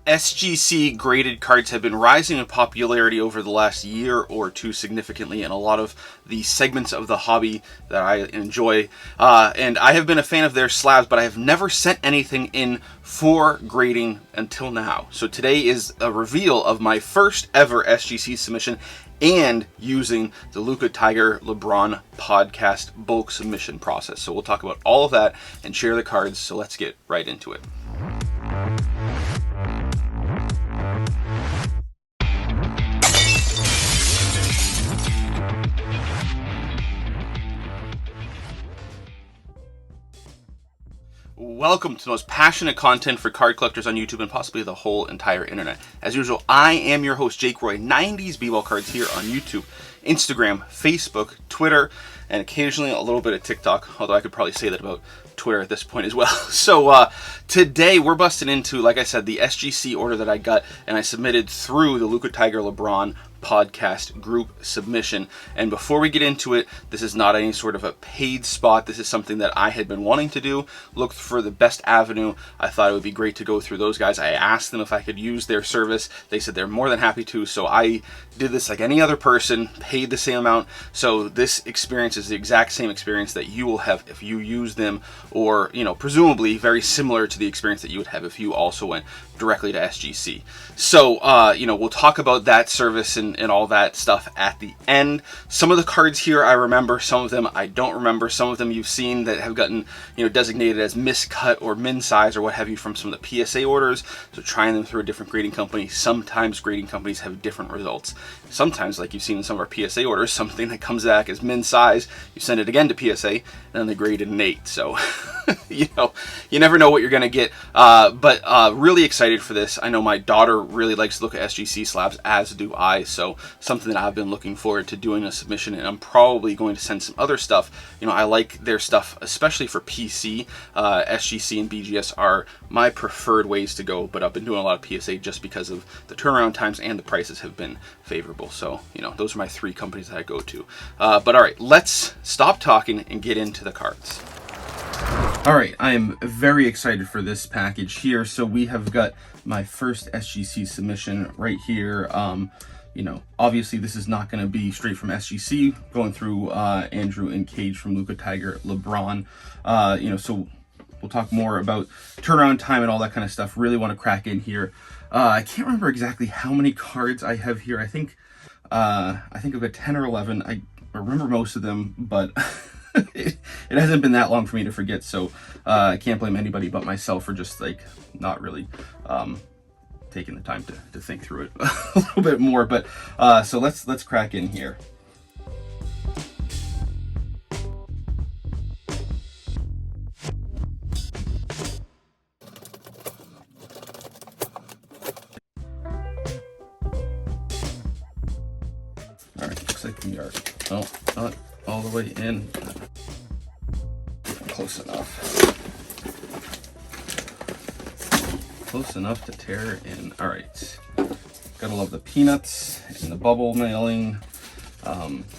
SGC graded cards have been rising in popularity over the last year or two significantly in a lot of the segments of the hobby that I enjoy. And I have been a fan of their slabs, but I have never sent anything in for grading until now. So today is a reveal of my first ever SGC submission and using the Lukas Tigers Brons podcast bulk submission process. So we'll talk about all of that and share the cards. So let's get right into it. Welcome to the most passionate content for card collectors on YouTube and possibly the whole entire internet. As usual, I am your host, Jake Roy, 90s B-Ball Cards here on YouTube, Instagram, Facebook, Twitter, and occasionally a little bit of TikTok, although I could probably say that about Twitter at this point as well. So today we're busting into, like I said, the SGC order that I got and I submitted through the Lukas Tigers Brons podcast group submission. And before we get into it, this is not any sort of a paid spot. This is something that I had been wanting to do, looked for the best avenue. I thought it would be great to go through those guys. I asked them if I could use their service. They said they're more than happy to. So I did this like any other person, paid the same amount. So this experience is the exact same experience that you will have if you use them, or, you know, presumably very similar to the experience that you would have if you also went directly to SGC. So, you know, we'll talk about that service and all that stuff at the end. Some of the cards here I remember, some of them I don't remember. Some of them you've seen that have gotten, you know, designated as miscut or min size or what have you from some of the PSA orders. So trying them through a different grading company. Sometimes grading companies have different results. Sometimes, like you've seen in some of our PSA orders, something that comes back as min size, you send it again to PSA, and then they grade it an 8. So, you know, you never know what you're going to get. But really excited for this. I know my daughter really likes to look at SGC slabs, as do I. So something that I've been looking forward to doing a submission, and I'm probably going to send some other stuff. You know, I like their stuff, especially for PC. SGC and BGS are my preferred ways to go, but I've been doing a lot of PSA just because of the turnaround times and the prices have been favorable. So, you know, those are my three companies that I go to. But all right, let's stop talking and get into the cards. All right, I am very excited for this package here. So we have got my first SGC submission right here. You know, obviously this is not going to be straight from SGC, going through Andrew and Cage from Lukas Tigers Brons. You know, so we'll talk more about turnaround time and all that kind of stuff. Really want to crack in here. I can't remember exactly how many cards I have here. I think I've got 10 or 11. I remember most of them, but it hasn't been that long for me to forget. So I can't blame anybody but myself for just like not really taking the time to think through it a little bit more. But so let's crack in here. All right, looks like we are not all the way in. Close enough. Close enough to tear in. All right, gotta love the peanuts and the bubble mailing.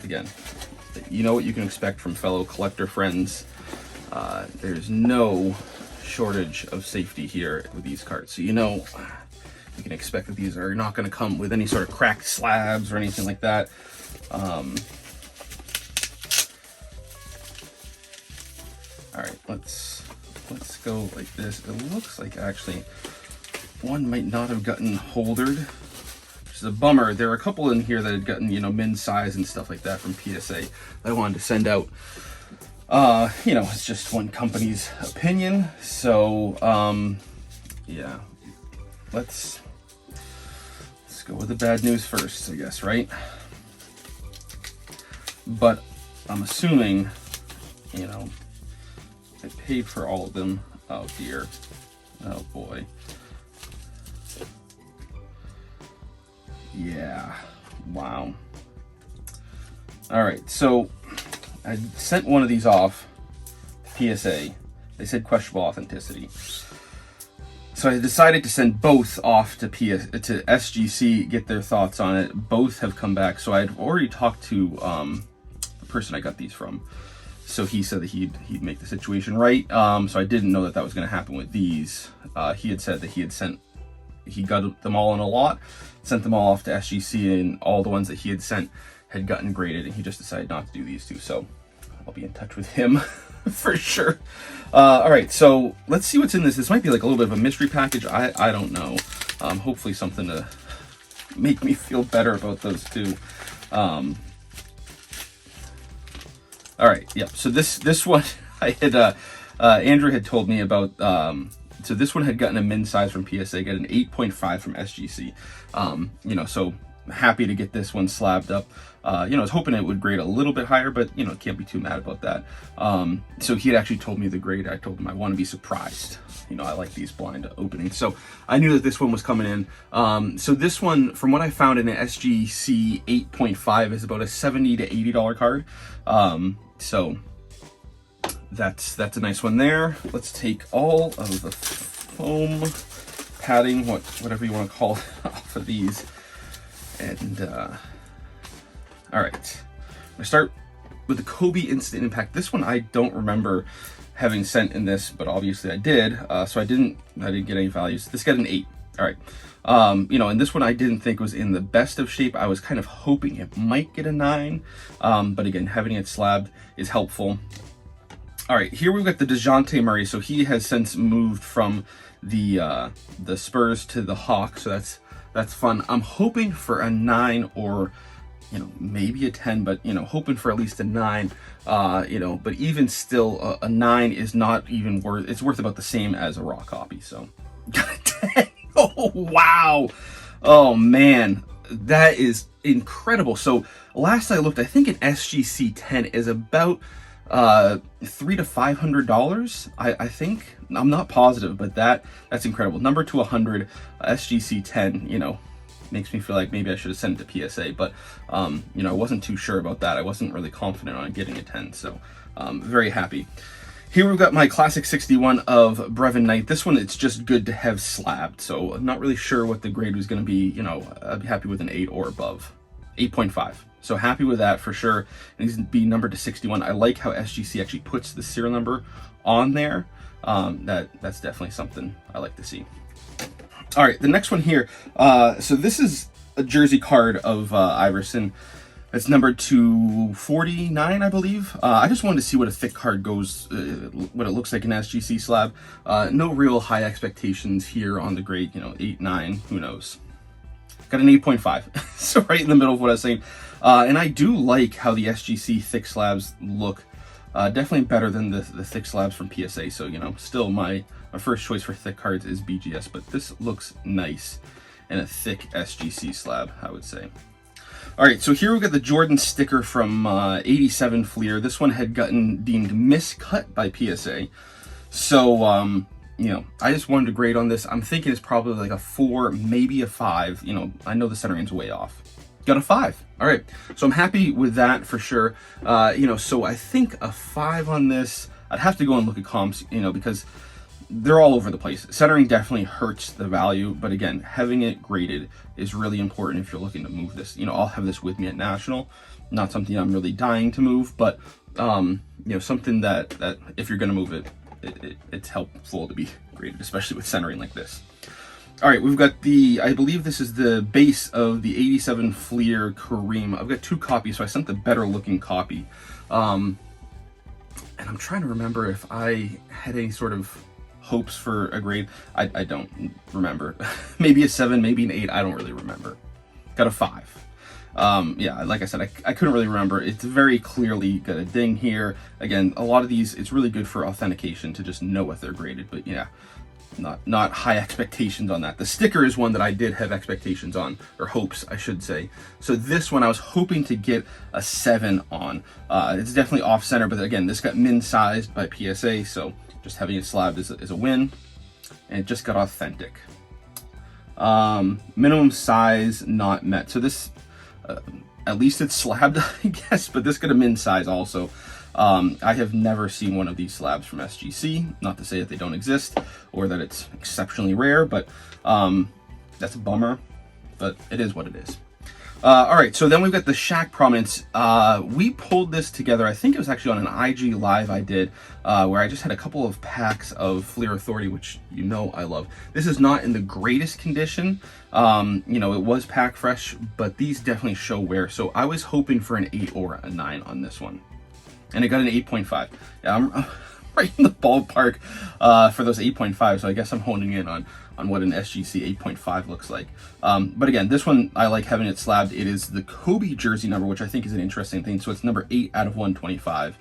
Again, you know what you can expect from fellow collector friends. There's no shortage of safety here with these cards, so you know you can expect that these are not going to come with any sort of cracked slabs or anything like that. All right, let's go like this. It looks like actually one might not have gotten holdered, which is a bummer. There are a couple in here that had gotten, you know, min size and stuff like that from PSA that I wanted to send out. You know, it's just one company's opinion. So, yeah, let's go with the bad news first, I guess, right? But I'm assuming, you know, I paid for all of them. Oh dear. Oh boy. Yeah. Wow. All right. So I sent one of these off to PSA. They said questionable authenticity. So I decided to send both off to SGC, get their thoughts on it. Both have come back. So I'd already talked to the person I got these from. So he said that he'd make the situation right. So I didn't know that was going to happen with these. He had said that he had sent he got them all in a lot, sent them all off to SGC, and all the ones that he had sent had gotten graded, and he just decided not to do these two. So I'll be in touch with him for sure. All right, so let's see what's in this. This might be like a little bit of a mystery package. I don't know. Hopefully something to make me feel better about those two. All right, yeah. So this one I had Andrew had told me about. So this one had gotten a min size from PSA, got an 8.5 from SGC. You know, so happy to get this one slabbed up. You know, I was hoping it would grade a little bit higher, but you know, can't be too mad about that. So he had actually told me the grade. I told him I want to be surprised. You know, I like these blind openings. So I knew that this one was coming in. So this one, from what I found in an SGC 8.5, is about a $70 to $80 card. So that's a nice one there. Let's take all of the foam padding, whatever you want to call it, off of these. And all right, I'm gonna start with the Kobe Instant Impact. This one I don't remember having sent in this, but obviously I did. So I didn't get any values. This got an 8. All right. You know, and this one I didn't think was in the best of shape. I was kind of hoping it might get a 9. But again, having it slabbed is helpful. All right, here we've got the DeJounte Murray. So he has since moved from the Spurs to the Hawks. So that's fun. I'm hoping for a 9 or, you know, maybe a 10, but, you know, hoping for at least a 9, you know, but even still a 9 is not even worth, it's worth about the same as a raw copy. So got a 10. Oh, wow. Oh man, that is incredible. So last I looked, I think an SGC 10 is about $300 to $500. I think, I'm not positive, but that's incredible. Number to 100, SGC 10, you know, makes me feel like maybe I should have sent it to PSA, but you know, I wasn't too sure about that. I wasn't really confident on getting a 10, so very happy. Here we've got my Classic 61 of Brevin Knight. This one, it's just good to have slabbed, so I'm not really sure what the grade was going to be. You know, I'd be happy with an 8 or above. 8.5. So happy with that for sure. And he's be numbered to 61. I like how SGC actually puts the serial number on there. That's definitely something I like to see. All right, the next one here. So this is a jersey card of Iverson. It's numbered to 49, I believe. I just wanted to see what a thick card goes, what it looks like in SGC slab. No real high expectations here on the grade. You know, 8, 9, who knows. Got an 8.5, so right in the middle of what I was saying. And I do like how the SGC thick slabs look. Definitely better than the thick slabs from PSA. So, you know, still my first choice for thick cards is BGS, but this looks nice in a thick SGC slab, I would say. All right, so here we got the Jordan sticker from 87 Fleer. This one had gotten deemed miscut by PSA. So, you know, I just wanted to grade on this. I'm thinking it's probably like a 4, maybe a 5. You know, I know the centering's way off. Got a 5. All right, so I'm happy with that for sure. You know, so I think a 5 on this. I'd have to go and look at comps, you know, because they're all over the place. Centering definitely hurts the value, but again, having it graded is really important if you're looking to move this. You know, I'll have this with me at National. Not something I'm really dying to move, but you know, something that if you're gonna move it, it's helpful to be graded, especially with centering like this. All right, we've got I believe this is the base of the 87 Fleer Kareem. I've got 2 copies, so I sent the better looking copy. And I'm trying to remember if I had any sort of hopes for a grade. I don't remember. Maybe a 7, maybe an 8, I don't really remember. Got a 5. Yeah, like I said, I couldn't really remember. It's very clearly got a ding here. Again, a lot of these, it's really good for authentication to just know what they're graded, but yeah, not high expectations on that. The sticker is one that I did have expectations on, or hopes, I should say. So this one I was hoping to get a 7 on. It's definitely off center, but again, this got min sized by PSA, so just having it slabbed is a win, and it just got authentic. Minimum size not met. So this, at least it's slabbed, I guess, but this got a min size also. I have never seen one of these slabs from SGC. Not to say that they don't exist or that it's exceptionally rare, but that's a bummer, but it is what it is. All right, so then we've got the Shaq Prominence. We pulled this together. I think it was actually on an IG live I did, where I just had a couple of packs of Fleer Authority, which you know I love. This is not in the greatest condition. You know, it was pack fresh, but these definitely show wear. So I was hoping for an 8 or a 9 on this one, and I got an 8.5. Yeah, I'm right in the ballpark for those 8.5. So I guess I'm honing in on what an SGC 8.5 looks like. But again, this one, I like having it slabbed. It is the Kobe jersey number, which I think is an interesting thing. So it's number 8 out of 125.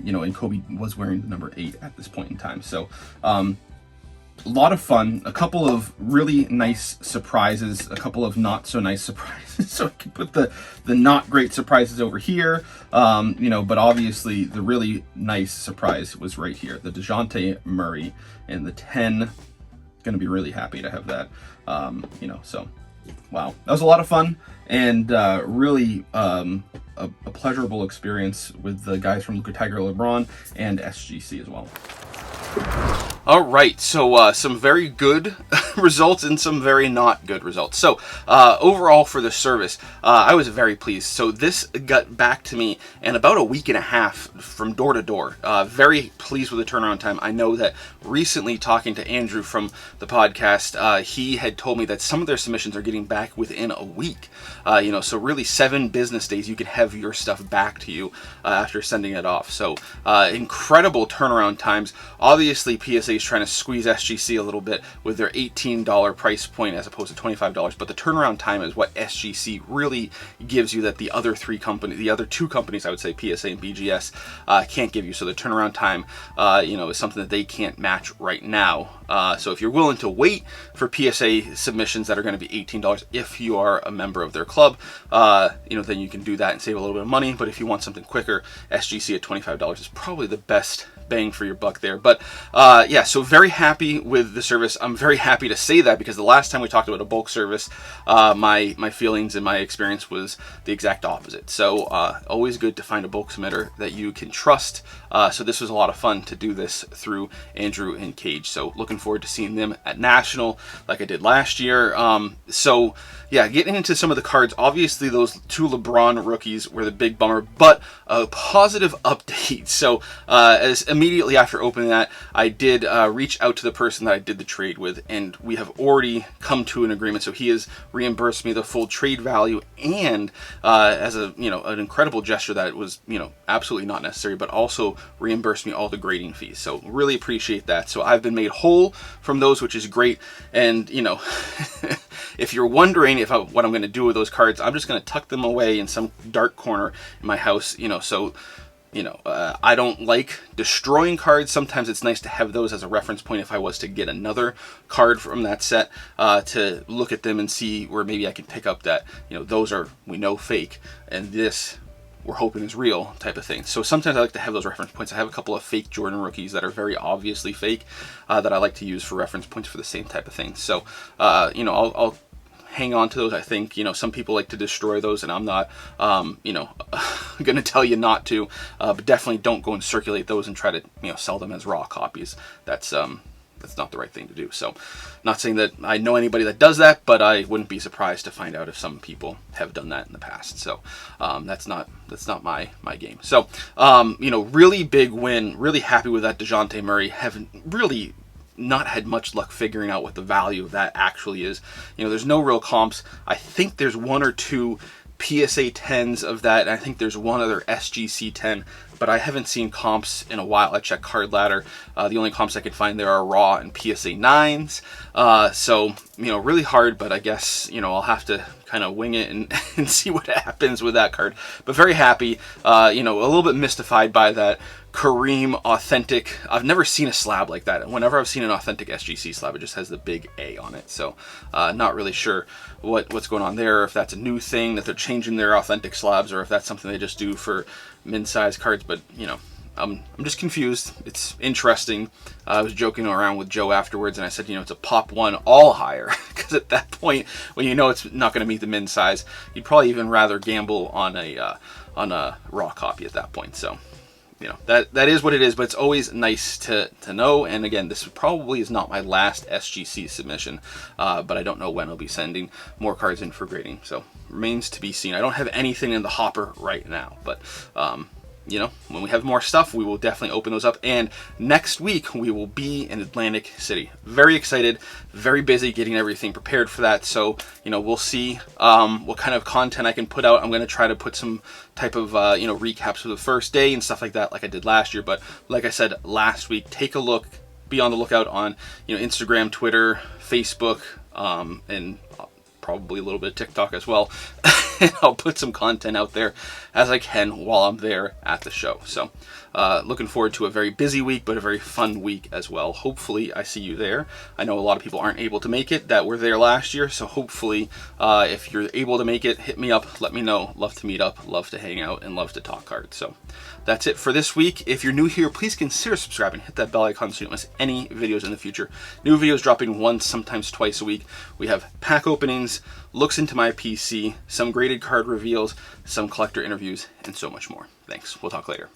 You know, and Kobe was wearing the number 8 at this point in time. So a lot of fun, a couple of really nice surprises, a couple of not so nice surprises. So I can put the not great surprises over here, you know, but obviously the really nice surprise was right here, the DeJounte Murray and the 10. Going to be really happy to have that. You know, so wow, that was a lot of fun, and really a pleasurable experience with the guys from Lukas Tigers Brons and SGC as well. All right, so some very good results and some very not good results. So overall for the service, I was very pleased. So this got back to me in about a week and a half from door to door. Very pleased with the turnaround time. I know that recently, talking to Andrew from the podcast, he had told me that some of their submissions are getting back within a week. You know, so really 7 business days you can have your stuff back to you after sending it off. So incredible turnaround times. Obviously, PSA is trying to squeeze SGC a little bit with their $18 price point as opposed to $25, but the turnaround time is what SGC really gives you that the other two companies, I would say PSA and BGS, can't give you. So the turnaround time, you know, is something that they can't match right now. So if you're willing to wait for PSA submissions that are going to be $18, if you are a member of their club, you know, then you can do that and save a little bit of money. But if you want something quicker, SGC at $25 is probably the best bang for your buck there. But yeah, so very happy with the service. I'm very happy to say that because the last time we talked about a bulk service, my feelings and my experience was the exact opposite. So always good to find a bulk submitter that you can trust. So this was a lot of fun to do this through Andrew and Cage. So looking forward to seeing them at National like I did last year. So yeah, getting into some of the cards, obviously those 2 LeBron rookies were the big bummer, but a positive update. So as immediately after opening that, I did reach out to the person that I did the trade with, and we have already come to an agreement. So he has reimbursed me the full trade value, and as a, you know, an incredible gesture that was, you know, absolutely not necessary, but also reimbursed me all the grading fees. So really appreciate that. So I've been made whole from those, which is great. And you know, if you're wondering what I'm going to do with those cards, I'm just going to tuck them away in some dark corner in my house, you know. So you know, I don't like destroying cards. Sometimes it's nice to have those as a reference point if I was to get another card from that set, to look at them and see where maybe I can pick up that, you know, those are, we know, fake, and this we're hoping is real type of thing. So sometimes I like to have those reference points. I have a couple of fake Jordan rookies that are very obviously fake, that I like to use for reference points for the same type of thing. So you know, I'll hang on to those. I think, you know, some people like to destroy those, and I'm not, you know, going to tell you not to, but definitely don't go and circulate those and try to, you know, sell them as raw copies. That's not the right thing to do. So not saying that I know anybody that does that, but I wouldn't be surprised to find out if some people have done that in the past. So that's not my game. So you know, really big win, really happy with that. DeJounte Murray, haven't really not had much luck figuring out what the value of that actually is. You know, there's no real comps. I think there's 1 or 2 PSA 10s of that, and I think there's 1 other SGC 10, but I haven't seen comps in a while. I checked Card Ladder. The only comps I could find there are raw and PSA 9s. So, you know, really hard, but I guess, you know, I'll have to kind of wing it and see what happens with that card. But very happy, you know, a little bit mystified by that Kareem authentic. I've never seen a slab like that. Whenever I've seen an authentic SGC slab, it just has the big A on it. So not really sure what's going on there, if that's a new thing that they're changing their authentic slabs, or if that's something they just do for min-size cards. But, you know, I'm just confused. It's interesting. I was joking around with Joe afterwards, and I said, you know, it's a pop 1 all higher, because at that point, when you know it's not going to meet the min size, you'd probably even rather gamble on a raw copy at that point. So you know, that is what it is, but it's always nice to know. And again, this probably is not my last SGC submission, but I don't know when I'll be sending more cards in for grading, so remains to be seen. I don't have anything in the hopper right now, but you know, when we have more stuff, we will definitely open those up. And next week we will be in Atlantic City. Very excited, very busy getting everything prepared for that. So, you know, we'll see what kind of content I can put out. I'm going to try to put some type of, you know, recaps of the first day and stuff like that, like I did last year. But like I said last week, take a look, be on the lookout on, you know, Instagram, Twitter, Facebook, and probably a little bit of TikTok as well. And I'll put some content out there as I can while I'm there at the show. So looking forward to a very busy week, but a very fun week as well. Hopefully I see you there. I know a lot of people aren't able to make it that were there last year, so hopefully if you're able to make it, hit me up, let me know. Love to meet up, love to hang out, and love to talk cards. So that's it for this week. If you're new here, please consider subscribing. Hit that bell icon so you don't miss any videos in the future. New videos dropping once, sometimes twice a week. We have pack openings, looks into my PC, some graded card reveals, some collector interviews, and so much more. Thanks. We'll talk later.